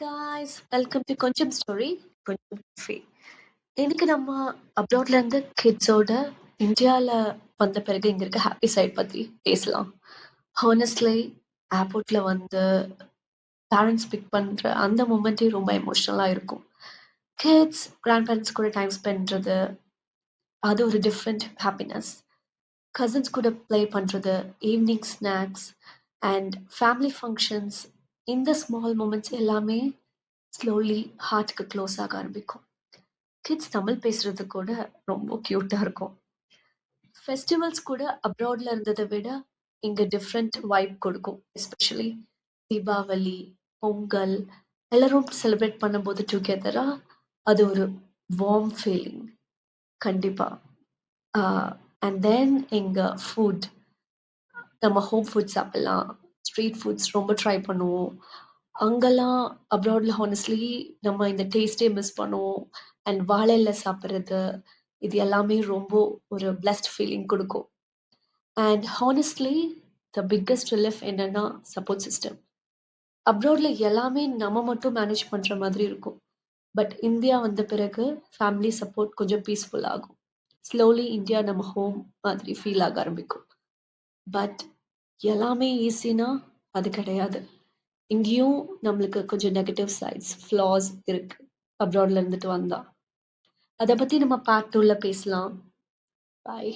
guys, welcome to கொஞ்சம் story கொஞ்சம் ஃபே. இன்னைக்கு நம்ம அப்ராட்ல இருந்து கிட்ஸோட இந்தியால வந்த பிறகு இங்க இருக்க ஹாப்பி சைட் பத்தி பேசலாம். ஹானஸ்ட்லி ஏர்போர்ட்ல வந்து பேரண்ட்ஸ் பிக் பண்ற அந்த மூமெண்ட்டே ரொம்ப எமோஷனலா இருக்கும். கிட்ஸ் கிராண்ட் பேரண்ட்ஸ் கூட டைம் ஸ்பெண்ட்றது அது ஒரு டிஃப்ரெண்ட் ஹாப்பினஸ். கசின்ஸ் கூட ப்ளே பண்றது, evening snacks and family functions, இந்த ஸ்மால் மூமெண்ட்ஸ் எல்லாமே ஸ்லோலி ஹார்ட்க்கு க்ளோஸ் ஆக ஆரம்பிக்கும். கிட்ஸ் தமிழ் பேசுறது கூட ரொம்ப கியூட்டா இருக்கும். ஃபெஸ்டிவல்ஸ் கூட அப்ராட்ல இருந்ததை விட இங்க டிஃப்ரெண்ட் வைப் கொடுக்கும். எஸ்பெஷலி தீபாவளி, பொங்கல் எல்லாரும் செலிப்ரேட் பண்ணும்போது டுகெதரா அது ஒரு வார்ம் ஃபீலிங். கண்டிப்பா. அண்ட் தென் எங்க ஃபுட், நம்ம ஹோம் ஃபுட் சாப்பிடலாம், ஸ்ட்ரீட் ஃபுட்ஸ் ரொம்ப ட்ரை பண்ணுவோம். அங்கெல்லாம் அப்ராட்ல ஹானஸ்ட்லி நம்ம இந்த டேஸ்டே மிஸ் பண்ணுவோம். அண்ட் வாழையில சாப்பிட்றது இது எல்லாமே ரொம்ப ஒரு பிளஸ்ட் ஃபீலிங் கொடுக்கும். And honestly the biggest relief என்னன்னா சப்போர்ட் சிஸ்டம். அப்ராட்ல எல்லாமே நம்ம மட்டும் மேனேஜ் பண்ற மாதிரி இருக்கும். பட் இந்தியா வந்த பிறகு ஃபேமிலி சப்போர்ட் கொஞ்சம் பீஸ்ஃபுல் ஆகும். ஸ்லோலி இந்தியா நம்ம ஹோம் மாதிரி ஃபீல் ஆக ஆரம்பிக்கும். பட் எல்லாமே ஈஸினா அது கிடையாது. இங்கேயும் நம்மளுக்கு கொஞ்சம் நெகட்டிவ் சைட்ஸ், ஃப்ளாஸ் இருக்கு அப்ராட்ல இருந்துட்டு வந்தா. அதை பத்தி நம்ம பார்ட் 2ல பேசலாம். பாய்.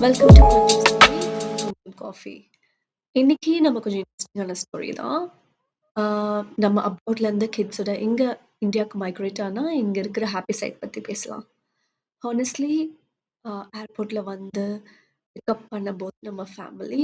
வெல்கம் டு கொஞ்சம் காஃபி. இன்னைக்கு நம்ம கொஞ்சம் இன்ட்ரெஸ்டிங்கான ஸ்டோரி தான். நம்ம அப்ராட்ல இருந்து கிட்ஸோட எங்க இந்தியாவுக்கு மைக்ரேட் ஆனா இங்க இருக்கிற ஹாப்பி சைட் பத்தி பேசலாம். ஹானஸ்ட்லி ஏர்போர்ட்ல வந்து பிக்கப் பண்ணும்போது நம்ம ஃபேமிலி